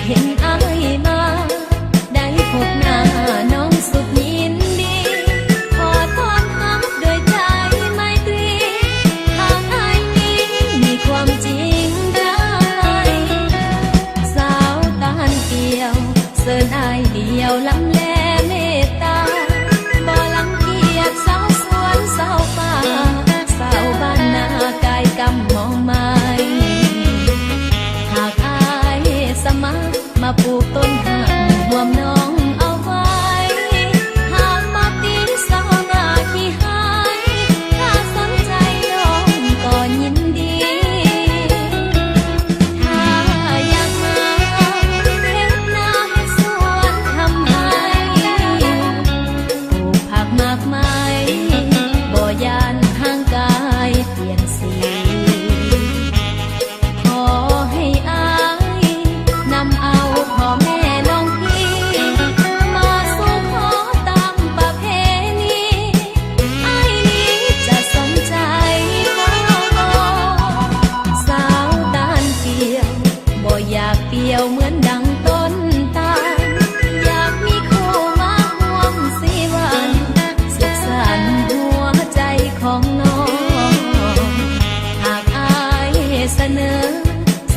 เห็นอายมาได้พบหน้าน้องสุดยินดีขอทอนฮักด้วยใจไมตรีหากอายนี้มีความจริงได้สาวตาลเกี่ยวเสิร์นอายเดียวลำแลเมตตาบ่ลังเกียจสาวสวนสาวป่าสาวบ้านนากายกำมองไม้หากอายสมัครมาปลูกต้นหักห่วมน้องเอาไว้หากมาตีสาวหน้าขี้หายถ้าสนใจน้องก็ยินดีถ้าอยากมาเฮ็ดนาเฮ็ดสวนทำให้ปลูกผักมากมายบ่ยานห่างกายเปลี่ยนสีขอให้อายนำเอาพ่อแม่น้องพี่มาสู่ขอตามประเพณีอายนี้จะสนใจบ่สาวตาลเกี่ยวบ่อยากเปลี่ยวเหมือนดังต้นตาลอยากมีคู่มาห่วมสีวันสุขสันต์หัวใจของน้องหากอายเสนอ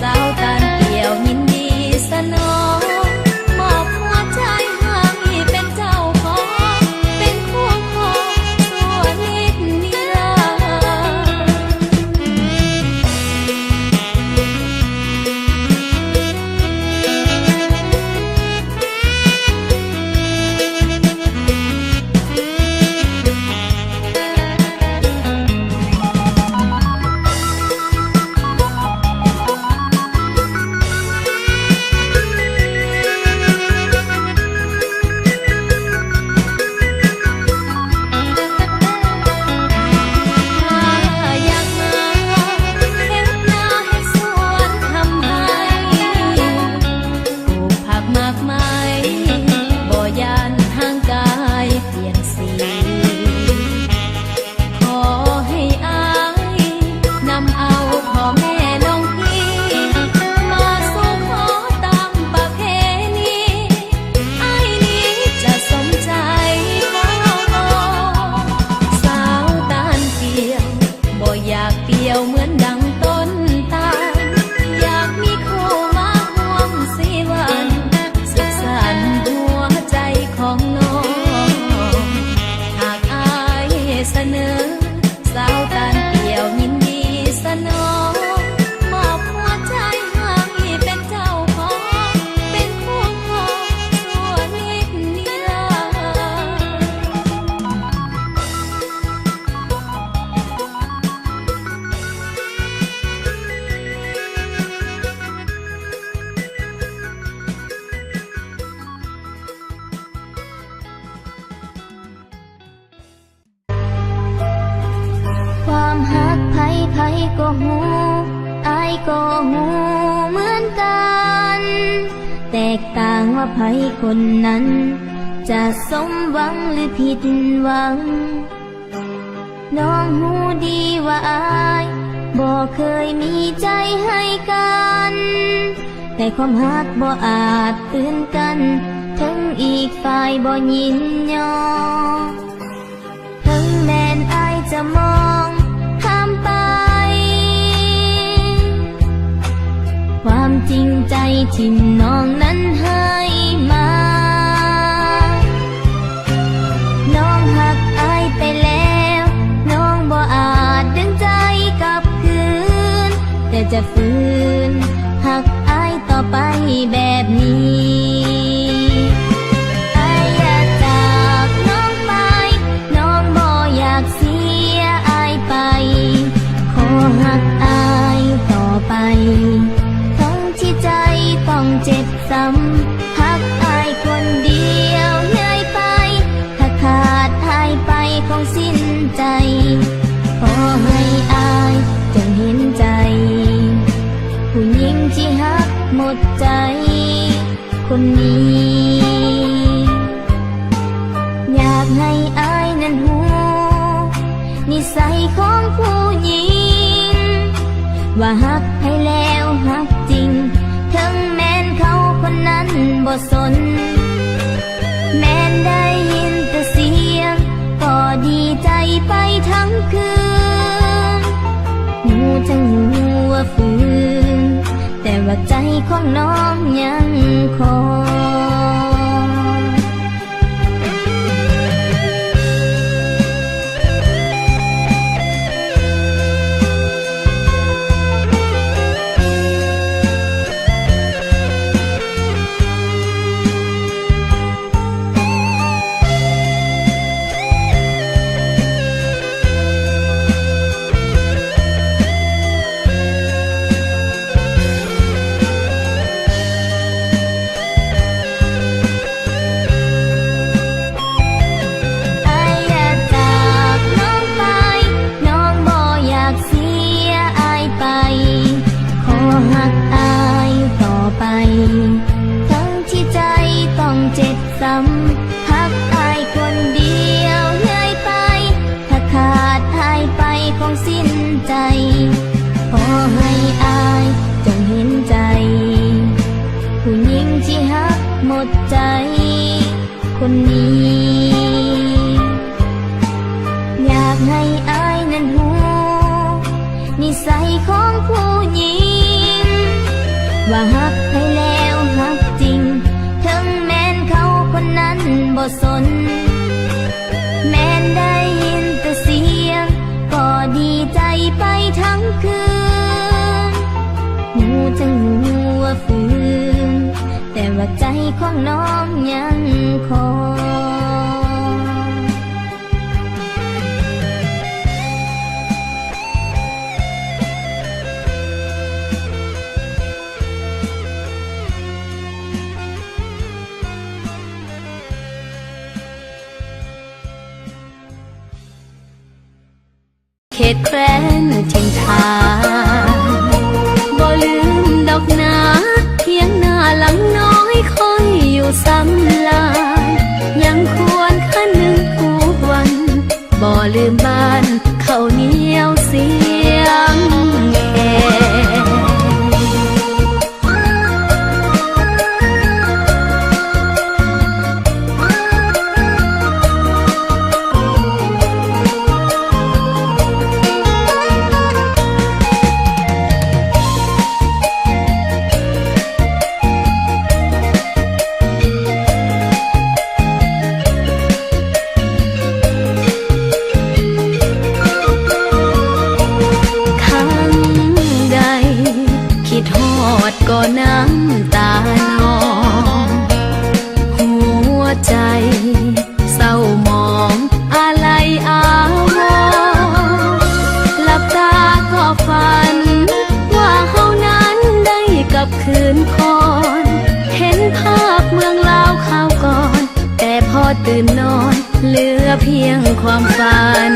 สาวตาลเกี่ยวยินดีสนองมอบหัวใจให้เป็นเจ้าของเป็นคู่ของชั่วนิดนิรัอยากมาเฮ็ดนาเฮ็ดสวนทำให้ปลูกผักมากมายบ่ยานห่างกายเปลี่ยนสีขอให้อายนำเอาพ่อแม่น้องพี่มาสู่ขอตามประเพณีอายนี้จะสนใจบ่สาวตาลเกี่ยวบ่อยากเปลี่ยวเหมือนดังต้นตาลอยากมีคู่มาห่วมสีวันสุขสันต์หัวใจของน้องหากอายเสนอสาวตาลเกี่ยวยินดีสนองมอบหัวใจให้เป็นเจ้าของเป็นคู่ของชั่วนิดนิรันดร์ ความหักไผก็หูอายก็หูเหมือนกัน แตกต่างว่าไผคนนั้น จะสมหวังหรือผิดหวัง น้องหูดีว่าอายบ่เคยมีใจให้กัน แต่ความหักบ่อาจตื่นกัน ทั้งอีกฝ่ายบ่ยินยอมทั้งแม้นอายจะมองข้ามไป ความจริงใจที่น้องนั้นให้มา น้องหักอายไปแล้ว น้องบ่อาจดึงใจกลับคืน แต่จะฝืนหักอายต่อไปแบบนี้อายอยากจากน้องไป น้องบ่อยากเสียอายไป ขอหักอายต่อไป ทั้งที่ใจต้องเจ็บซ้ำหักอายคนเดียวเหนื่อยไป ถ้าขาดอายไปคงสิ้นใจ ขอให้อายจงเห็นใจ ผู้หญิงที่หักหมดใจ คนนี้ อยากให้อายนั้นหูนิสัยของผู้หญิง ว่าหักให้แล้วหักจริง ทั้งแม้นเขาคน บ่สนแม้นได้ยินแต่เสียงก็ดีใจไปทั้งคืนหูจังหูว่าฝืนแต่ว่าใจของน้องยังคอยพักอายคนเดียวเลื่อยไปถ้าขาดอายไปคงสิ้นใจขอให้อายจงเห็นใจผู้หญิงที่ฮักหมดใจคนนี้อยากให้อายนั้นหูนิสัยของผู้หญิงว่าฮักให้แล้วฮักจริงถึงแม้นเขาคนนั้นบ่สนแม้นได้ยินแต่เสียงก็ดีใจไปทั้งคืนหูจังหูว่าฝืนแต่ว่าใจของน้องยังคอยเขตแคว้นถิ่นฐานบ่ลืมดอกนาเพียงหน้าหลังน้อยคอยอยู่ซ้ำลานยังควรคันหนึ่งทุกวันบ่ลืมบ้านข้าวเหนียวเสียงแขก็น้ำตานองหัวใจเศร้าหมองอะไรอาวรหลับตาก็ฝันว่าเฮานั้นได้กลับคืนก่อนเห็นภาพเมืองลาวข้าวก่อนแต่พอตื่นนอนเหลือเพียงความฝัน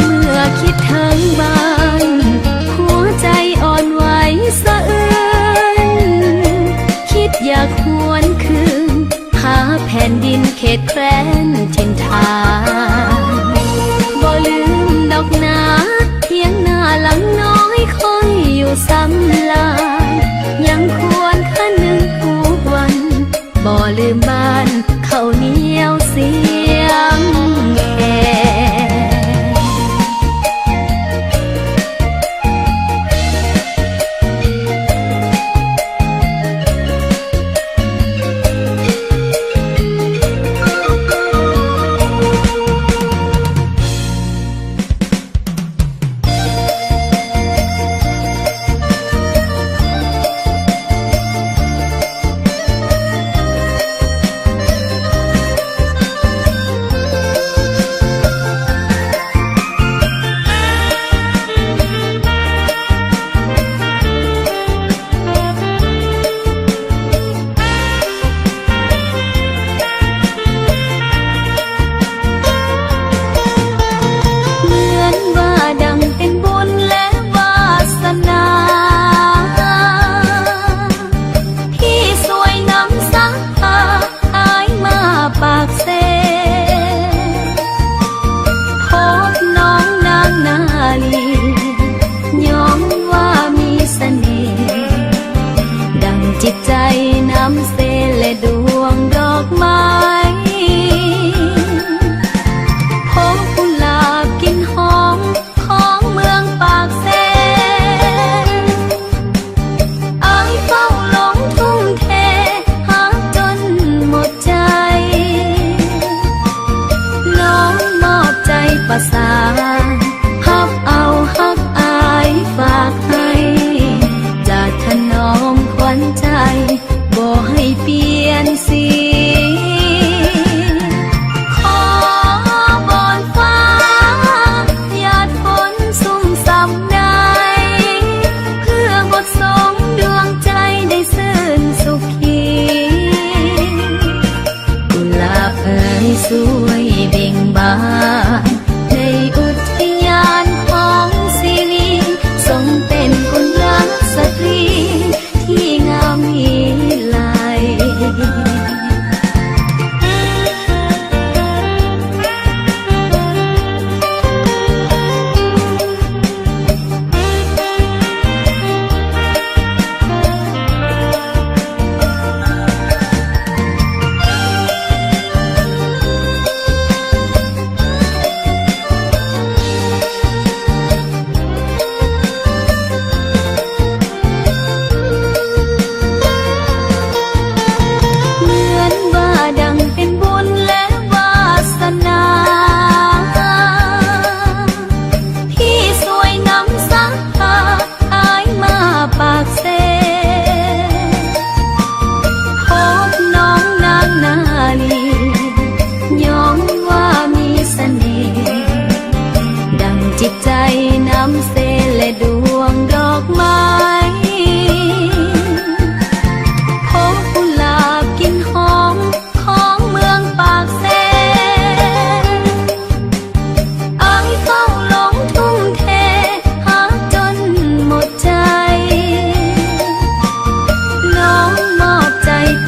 เมื่อคิดถึงบ้านหัวใจอ่อนไหวสะอื้นคิดอยากหวนคืนหาแผ่นดินเขตแคว้นถิ่นฐานบ่ลืมดอกนาเพียงหน้าหลังน้อยคอยอยู่ซ้ำลานยังควรคันหนึ่งทุกวันบ่ลืมบ้านข้าวเหนียวเสียงแข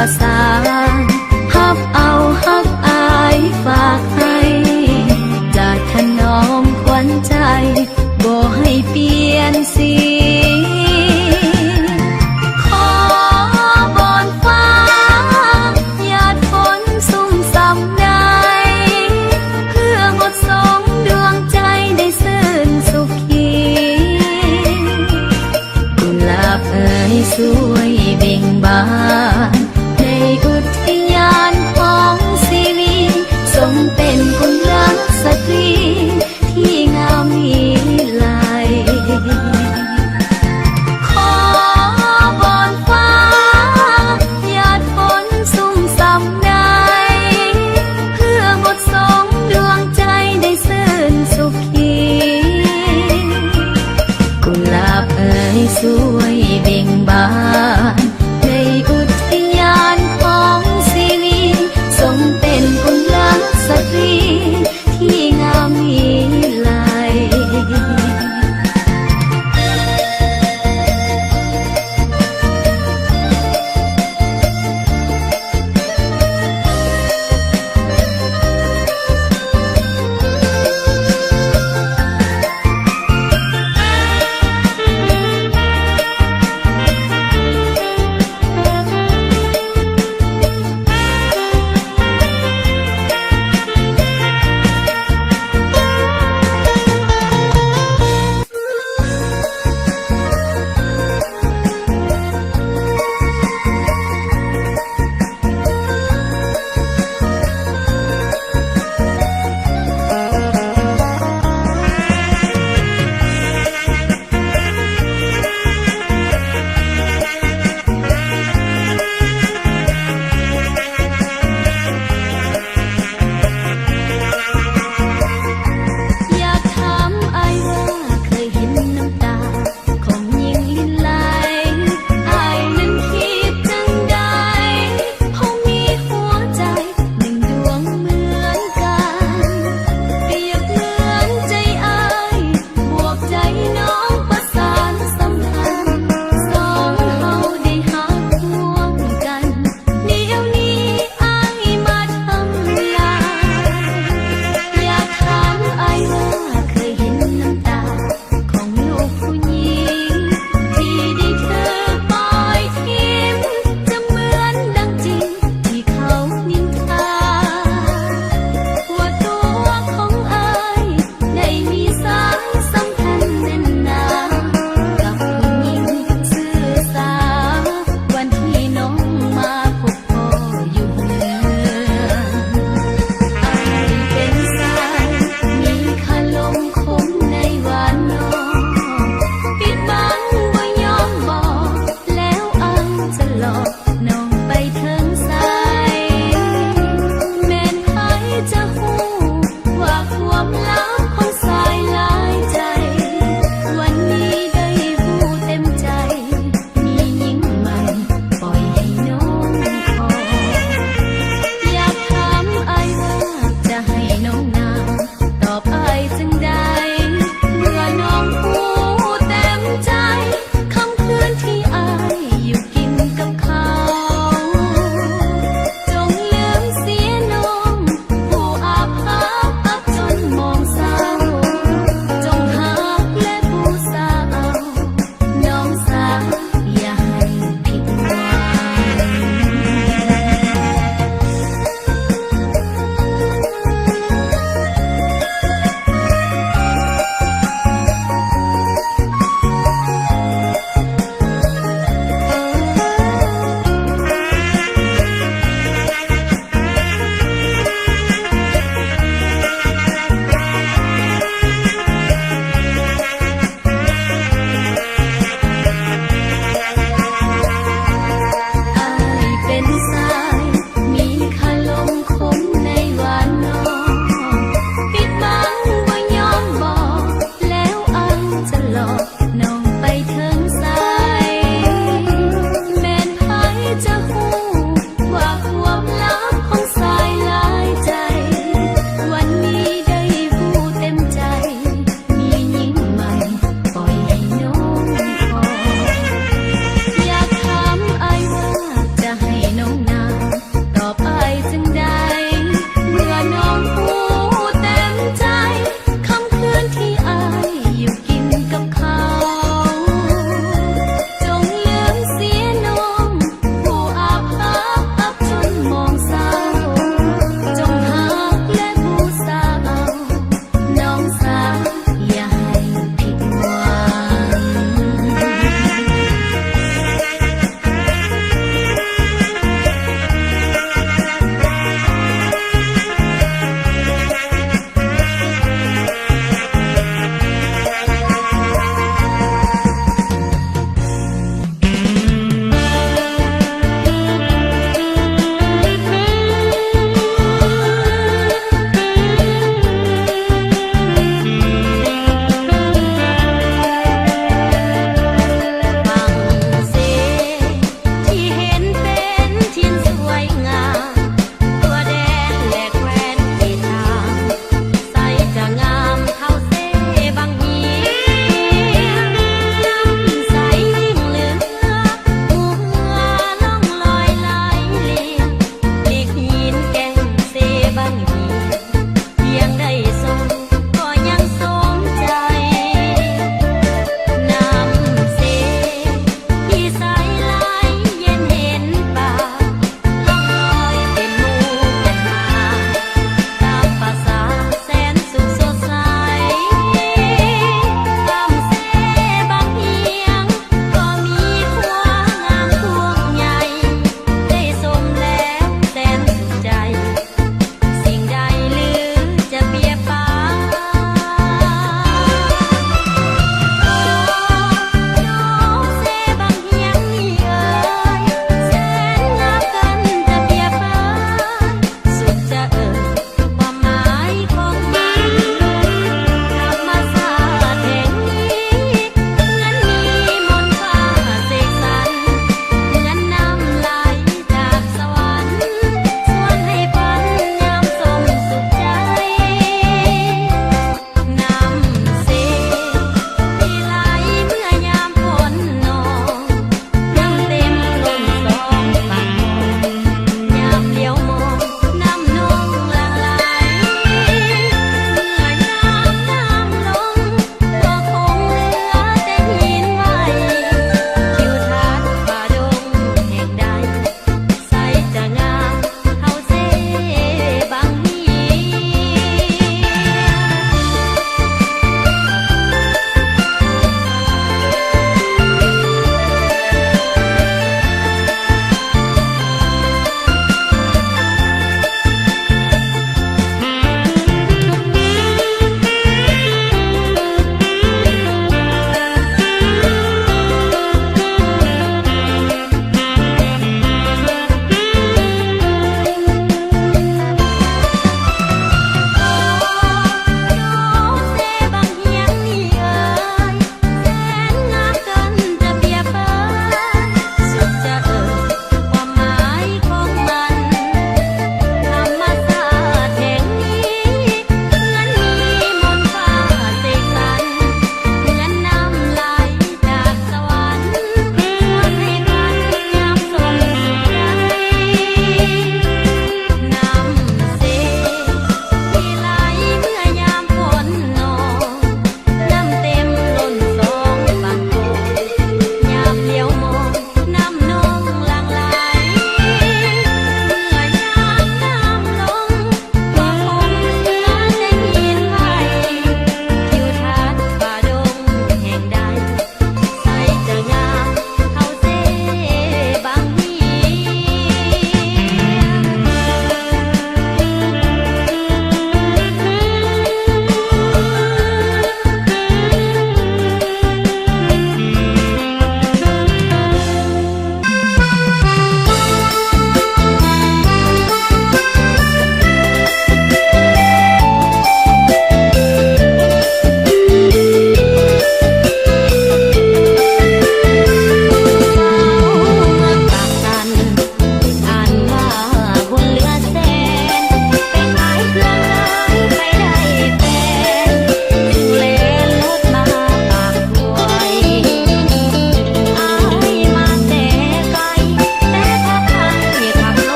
ประสานฮับเอาฮักอายฝากให้จะถนอมขวัญใจบ่ให้เปลี่ยนสีขอบอนฟ้าหยาดฝนสุ่มซ้ำได้เพื่อหมดสองดวงใจได้ซื่นสุขีกุหลาบเอ่ยสวยเบ่งบานในอุทยานของชีวิตทรงเป็นกุลสตรีที่งามมีลายขอบอนฟ้าหยาดฝนสุ่มซ้ำได้เพื่อหมดสองดวงใจได้ซื่นสุขีกุหลาบเอ่ยสวยเบ่งบานในอุทยานของชีวิตทรงเป็นกุลสตรีที่งามมีลาย ที่อายอยู่กินกับเขา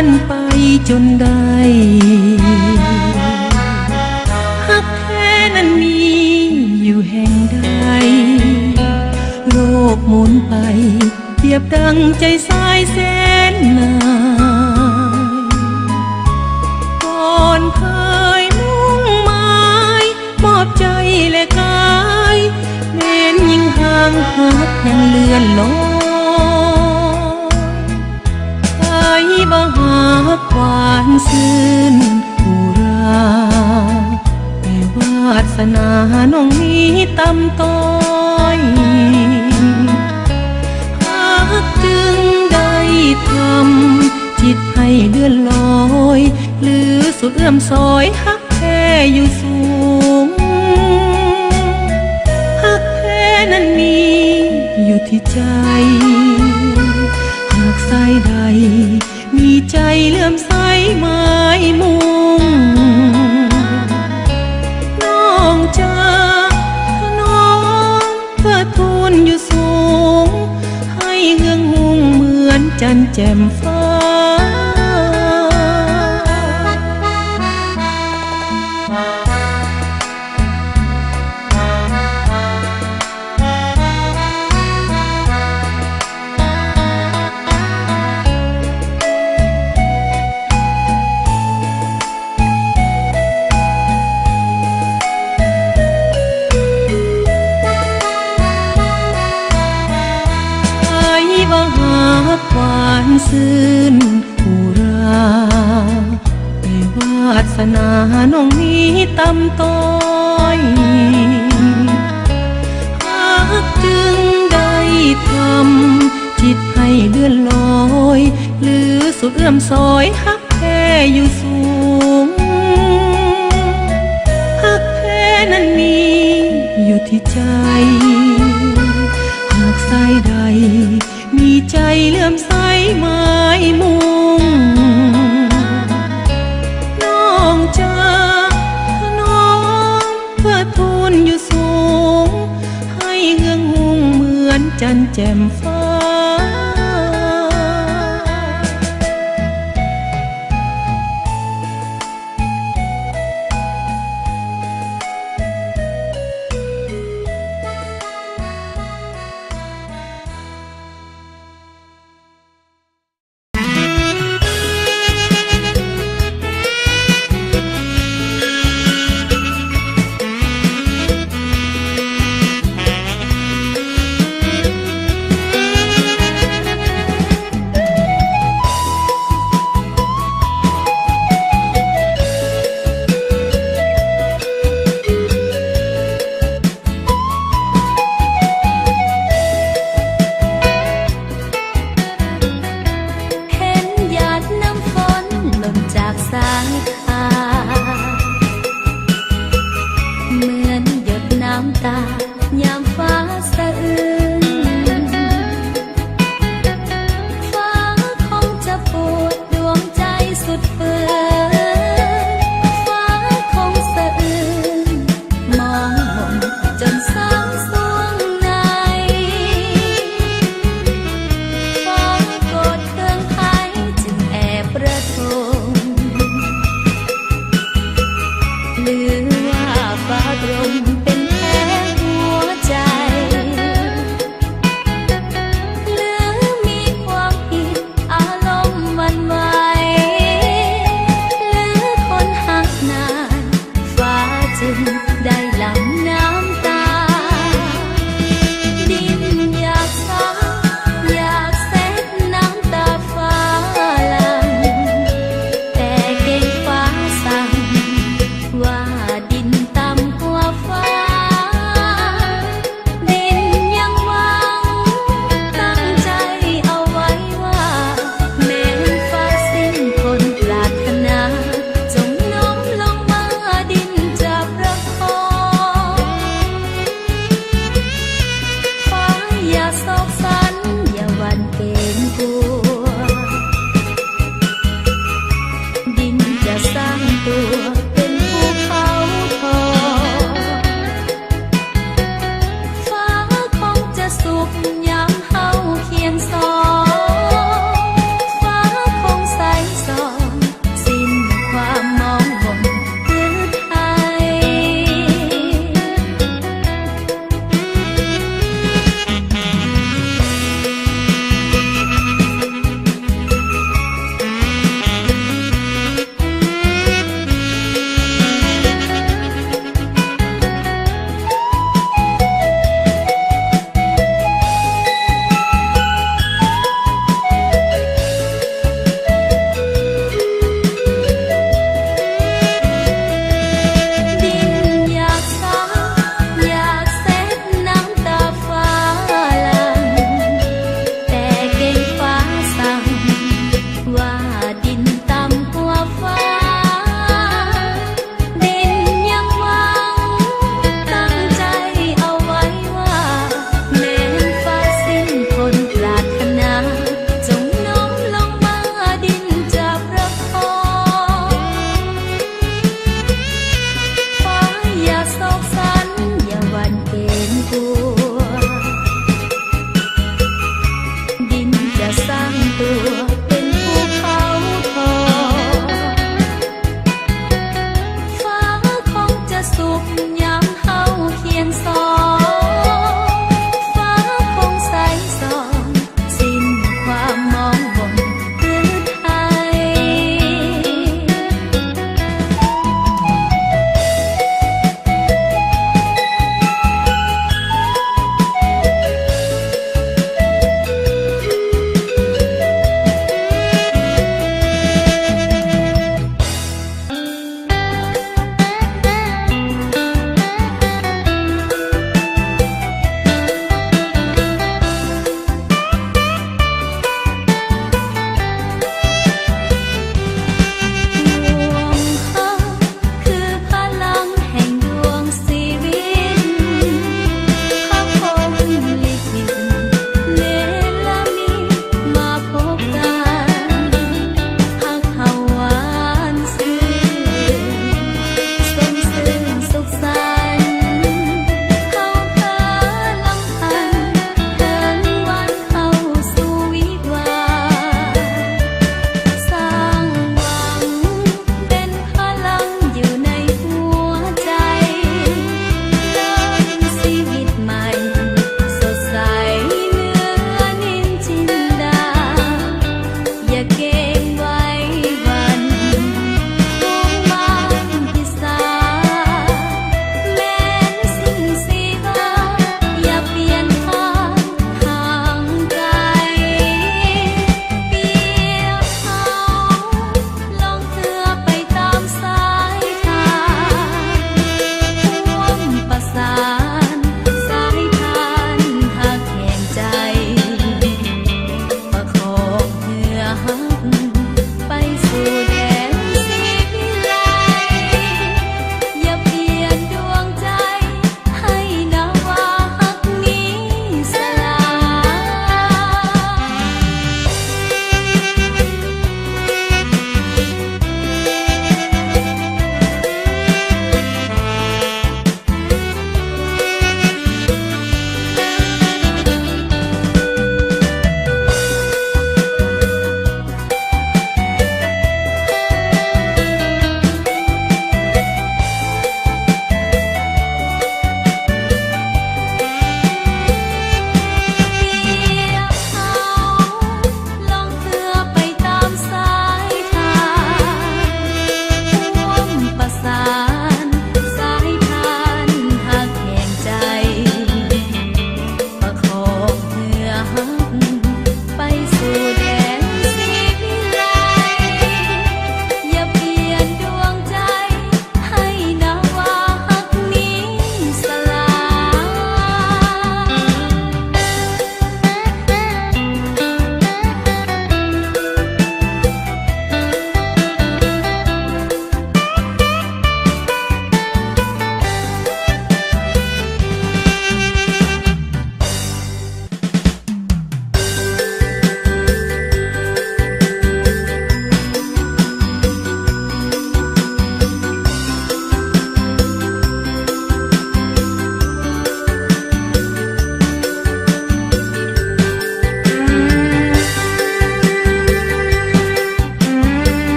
านไปจนได้ฮักแท้นั้นมีอยู่แห่งใดโลกหมุนไปเปรียบดังใจสายแสนนายก่อนเคยมุ่งหมายมอบใจและกายเว้นยิ่งห่างหักยังเลือนลอยไปบ่หากหวานซื่นอุราแต่วาสนาน้องนี้ต่ำต้อยหากจึงได้ทำจิตให้เลื่อนลอยหรือสุดเอื้อมซอยฮักแท้อยู่สูงฮักแท้นั้นมีอยู่ที่ใจหากสายใดมีใจเลื่อมใสหมายมุ่งน้องจ้าน้องเพื่อทูลอยู่สูงให้เฮืองหุ่งเหมือนจันแจ่มฟ้าหวานซื่นอุราแต่วาสนาน้องนี้ต่ำต้อยหากจึงได้ทำจิตให้เลื่อนลอยหรือสุดเอื้อมซอยฮักแท้อยู่สูงฮักแท้นั้นมีอยู่ที่ใจหากสายใดมีใจเลื่อมใสหมายมุ่งน้องจ้าน้องเพื่อทูลอยู่สูงให้เฮืองหุ่งเหมือนจันแจ่มฟ้า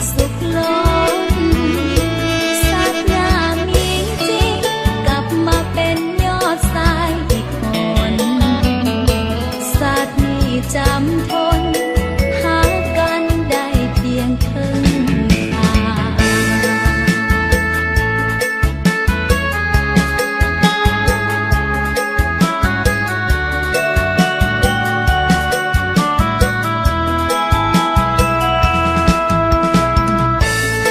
สุขล้นสักยามมีจริงกลับมาเป็นยอดสายอีกคนสัตว์นี้จำทนหากันได้เพียงครึ่งทาง เ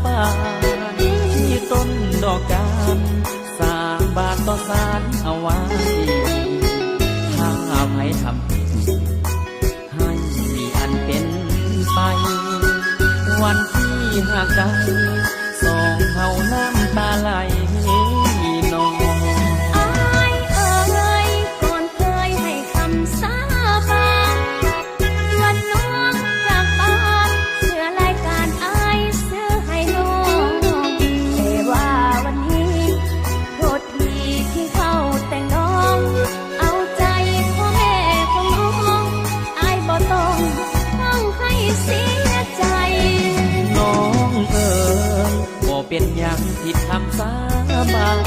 บานที่ต้นดอกจานสาบานต่อสารเอาไว้ถ้าใครทำผิดให้มีอันเป็นไปวันที่หากใดสองเฮาน้ำตาไหลนอง อ้ายเอ่ยก่อนเคยให้คำสาบานวันน้องจากบ้านเสื้อรายการอ้ายซื้อให้น้องแต่ว่าวันนี้โทษทีที่เข้าแต่งน้องเอาใจพ่อแม่ของน้องอ้ายบ่ต้องให้เสียใจ น้องเอ๋ยบ่เป็นหยังผิดคำสาบาน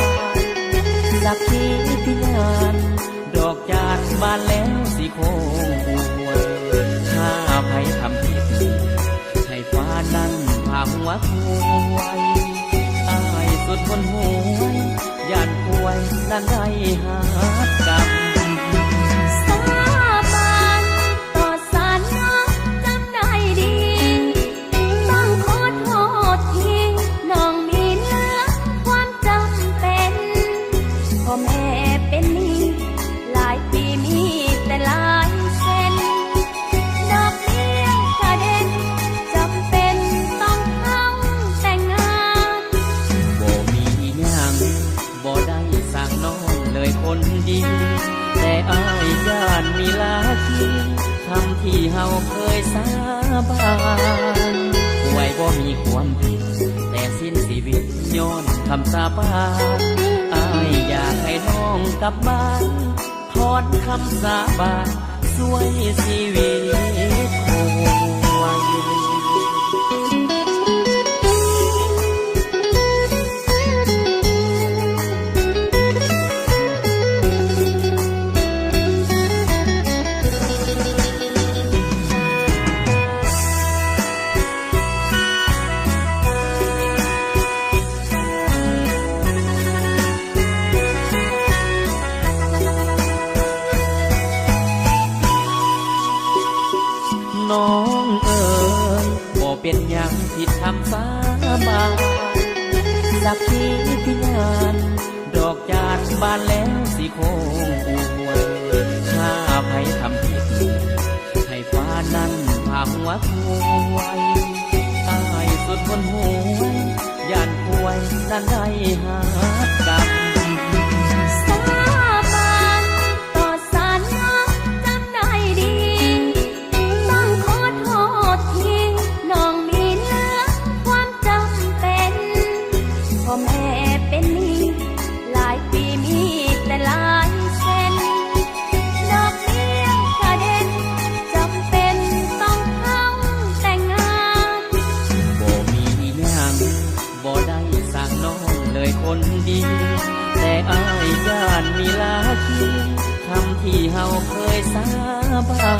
สักทีที่งานดอกจานบานแล้วสิโคงอวยถ้าใครทำผิดให้ฟ้านั้นพาหัวควายอายสุดคนหวยย่านป่วยนั่นได้หากรรม สาบานต่อสารน้องจำได้ดีต้องขอโทษทีน้องมีเหลือความจำเป็นพ่อแม่เป็นหนี้หลายปีมีแต่หลายเส้นดอกเบี้ยกระเด็นจำเป็นต้องเข้าแต่งงาน บ่มีหยังบ่ได้สั่งน้องเลยคนดี แต่อายย่านมีลาทีคำที่เฮาเคยสาบานป่วยบ่มีความผิดแต่สิ้นชีวิตย้อนคำสาบานอายอยากให้น้องกลับบ้านถอนคำสาบานสวยชีวิตคงไว้ น้องเอ๋ยบ่เป็นหยังผิดคำสาบานสักทีที่งานดอกจานบานแล้วสิโคงอวยถ้าใครทำผิดให้ฟ้านั้นพาหัวควายอายสุดคนหวยย่านป่วยนั่นได้หากรรม สาบานต่อสารน้องจำได้ดีต้องขอโทษทีน้องมีเหลือความจำเป็นพ่อแม่เป็นหนี้หลายปีมีแต่หลายเส้นดอกเบี้ยกระเด็นจำเป็นต้องเข้าแต่งงาน บ่มีหยังบ่ได้สั่งน้องเลยคนดี แต่อายย่านมีลาทีคำที่เฮาเคยสาบา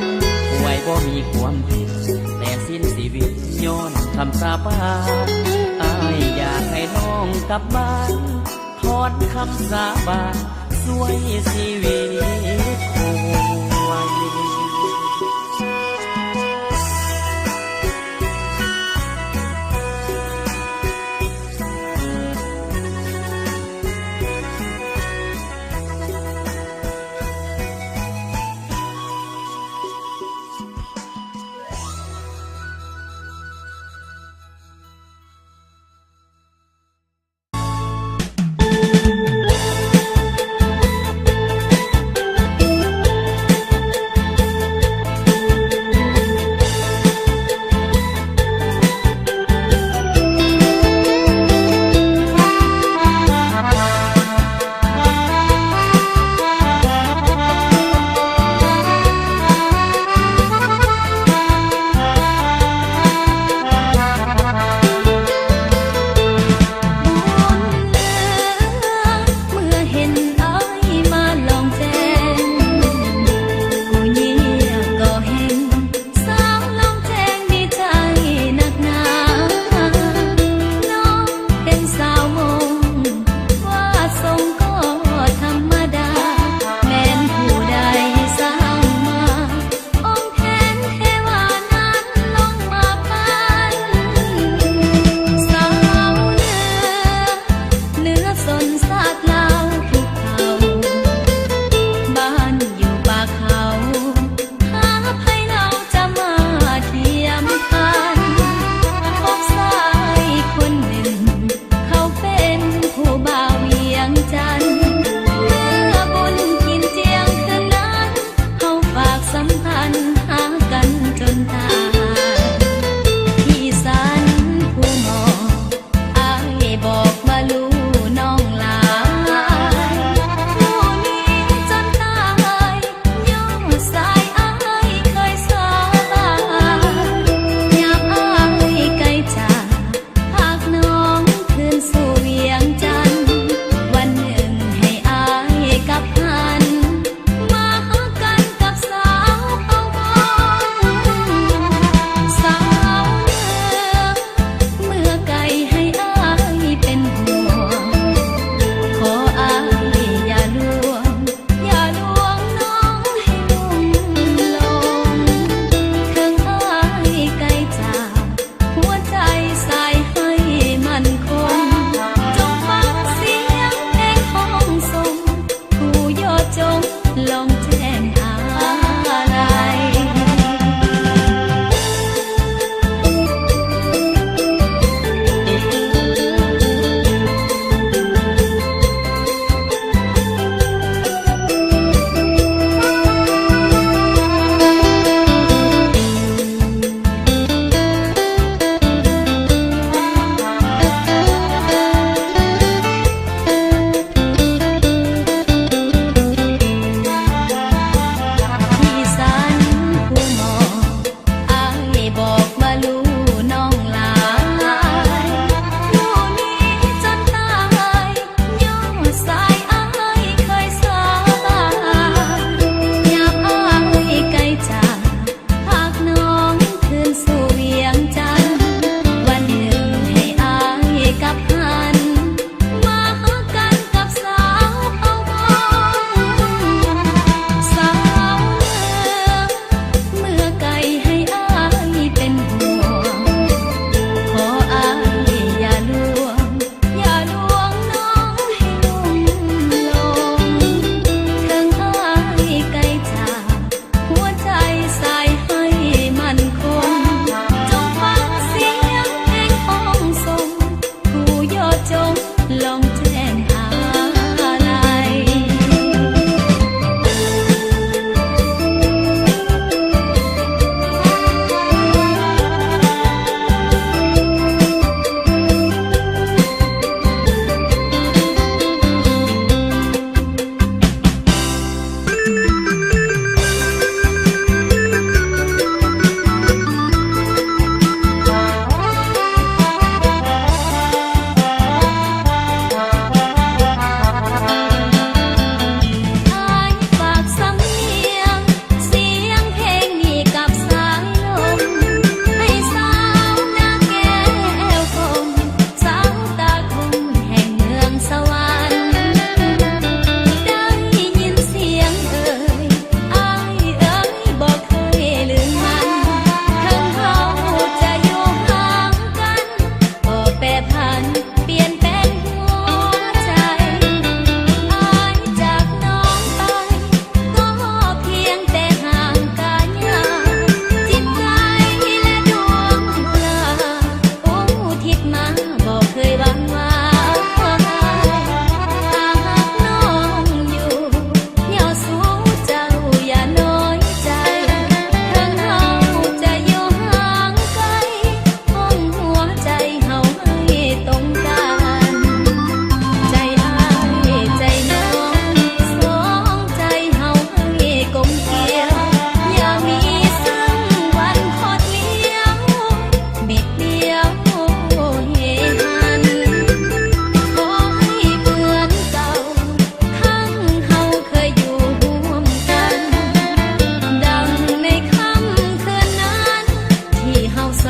นป่วยบ่มีความผิดแต่สิ้นชีวิตย้อนคำสาบานอายอยากให้น้องกลับบ้านถอนคำสาบานสวยชีวิตคงไว้ ส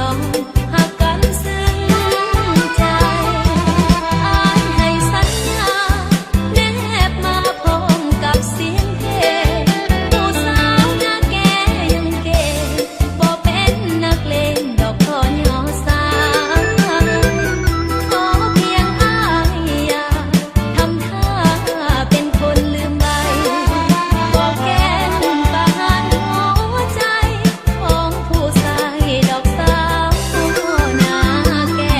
องหักกันซึ้งใจอ้ายให้สัญญาแนบมาพร้อมกับเสียงเพลงผู้สาวหน้าแก่ยังเก๋บ่เป็นนักเลงดอกขอยอสาขอเพียงอ้ายอย่าทำท่าเป็นคนลืมใบบอกแก้มปานหัวใจของผู้ชายดอกสาวหน้าแก่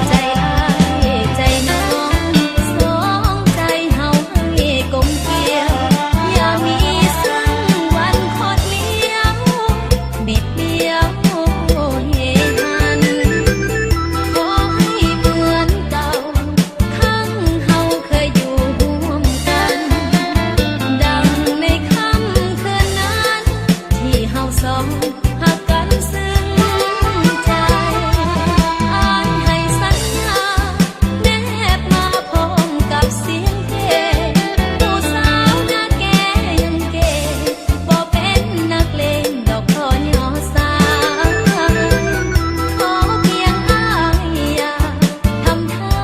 ใจอ้ายใจน้องสองใจเฮาให้กลมเกลียว อย่ามีสักวันคดเลี้ยวบิดเบี้ยวเหหัน ขอให้เหมือนเก่าครั้งเฮาเคยอยู่ร่วมกัน ดังในค่ำคืนนั้น ที่เฮาสองหักกันซึ้งใจอ้ายให้สัญญาแนบมาพร้อมกับเสียงเพลงผู้สาวหน้าแก่ยังเก๋บ่เป็นนักเลงดอกขอยอสาขอเพียงอ้ายอย่าทำท่า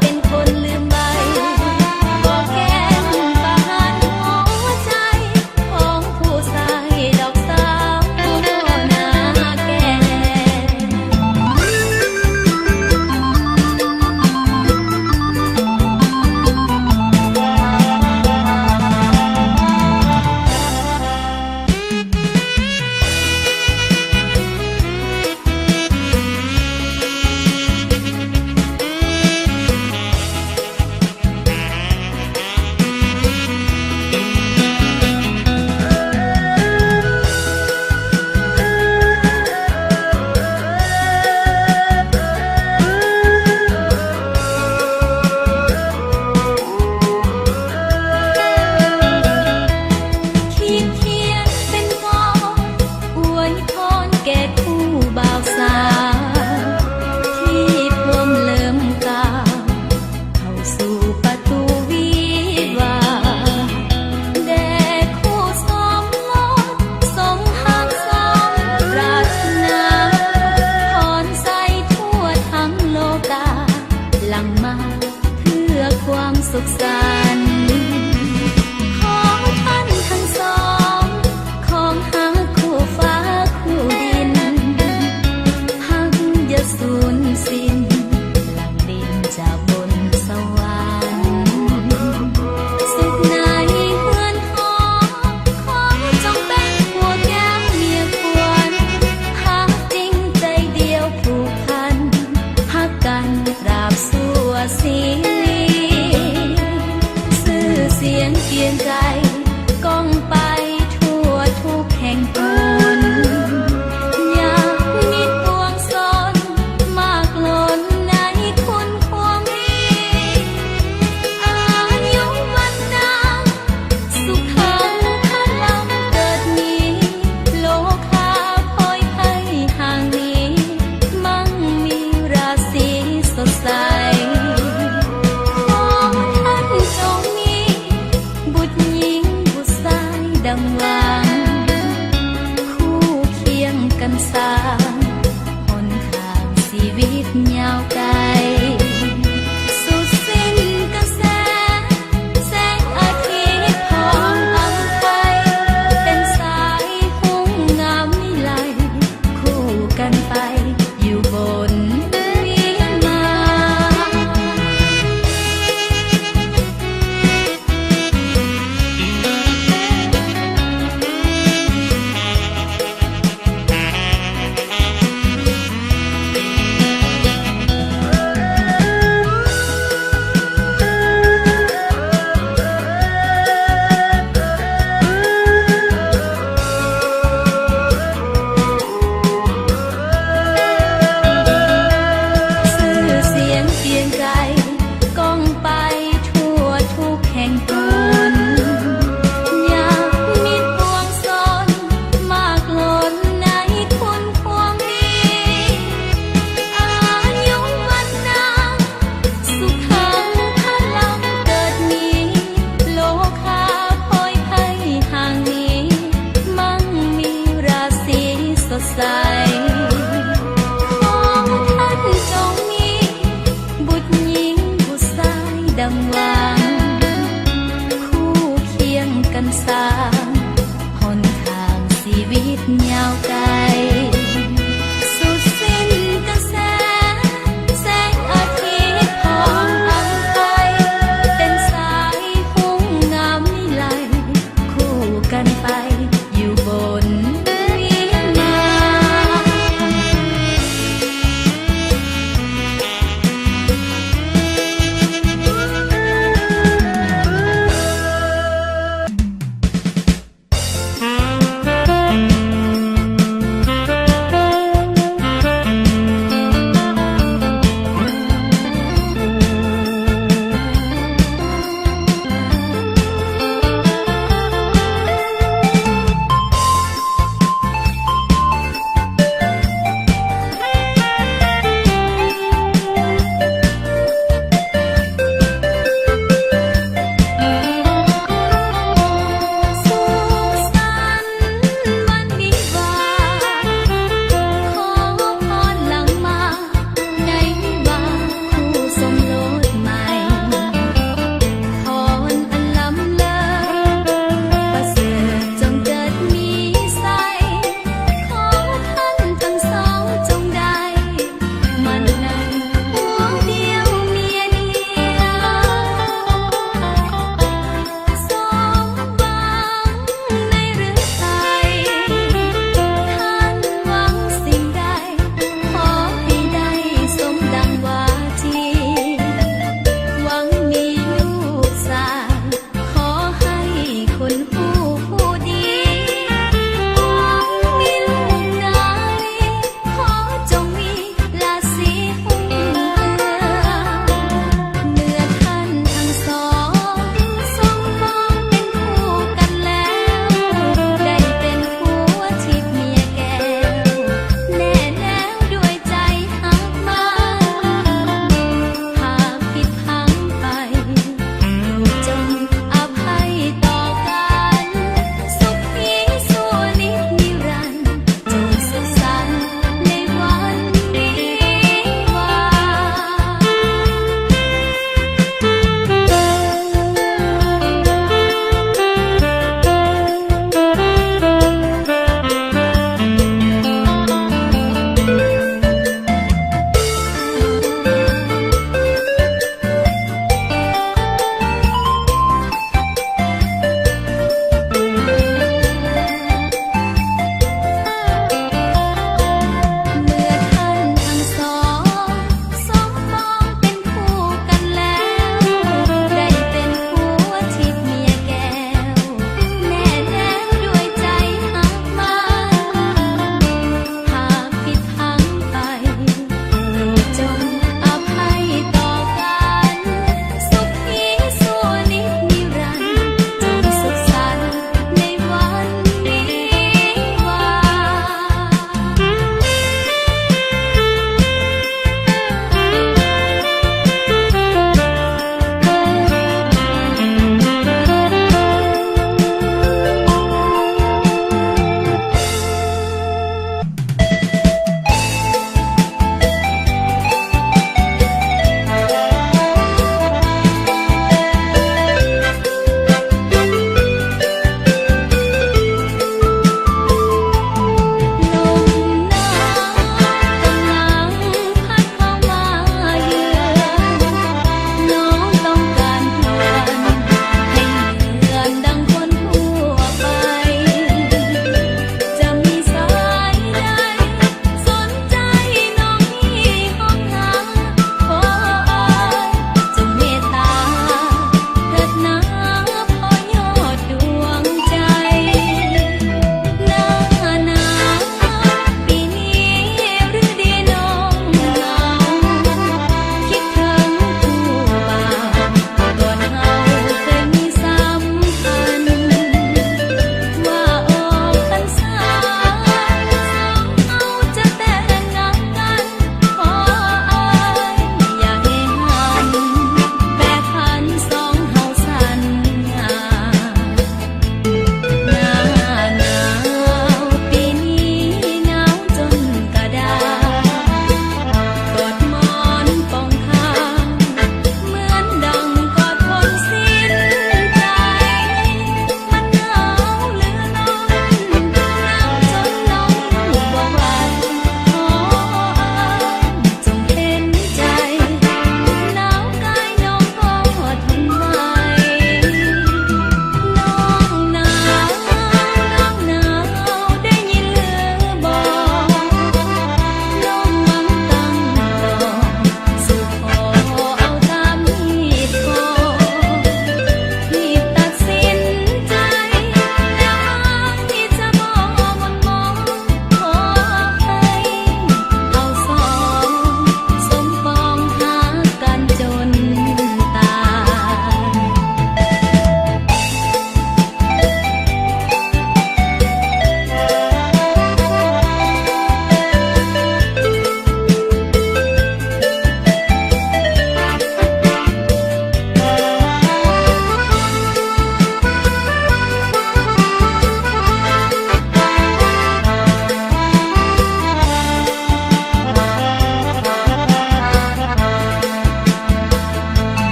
เป็นคนลืมใบบอกแก้มปานหัวใจของผู้ชายดอกสาวหน้าแก่ คิดเขียนเป็นกลอนอวยพรแก่คู่บ่าวสาวที่พรมเริ่มก้าวเข้าสู่ประตูวิวาห์แด่คู่สมรสสมหักสมปรารถนาพรใสทั่วทั้งโลกาหลั่งมาเพื่อความสุขสันต์ขอท่านทั้งสองของหาคู่ฟ้าคู่ดินหักอย่าสูญสิ้นหลังดินจากบนสวรรค์สุขในเฮือนหอขอจงเป็นผัวแก้วเมียควรหักจริงใจเดียวผูกพันหักกันตราบชั่วชีวิตชื่อเสียงเกรียงไกรก้องไปทั่วทุกแห่งหนอยากมีดวงสนมากล้นในคุณความดีอายุวันนาสุขังพลังเกิดมีโลกาพลอยให้ห่างนี้มั่งมีราศีสดใส ขอท่านจงมีบุตรหญิงบุตรชายดังหวังคู่เคียงกันสร้างหนทางชีวิตยาวไกลสุดสิ้นกระแสแสงอาทิตย์พร้อมอำไพเป็นสายหุ้งงามวิไลคู่กันไปอยู่บนวิมาน ข งไว้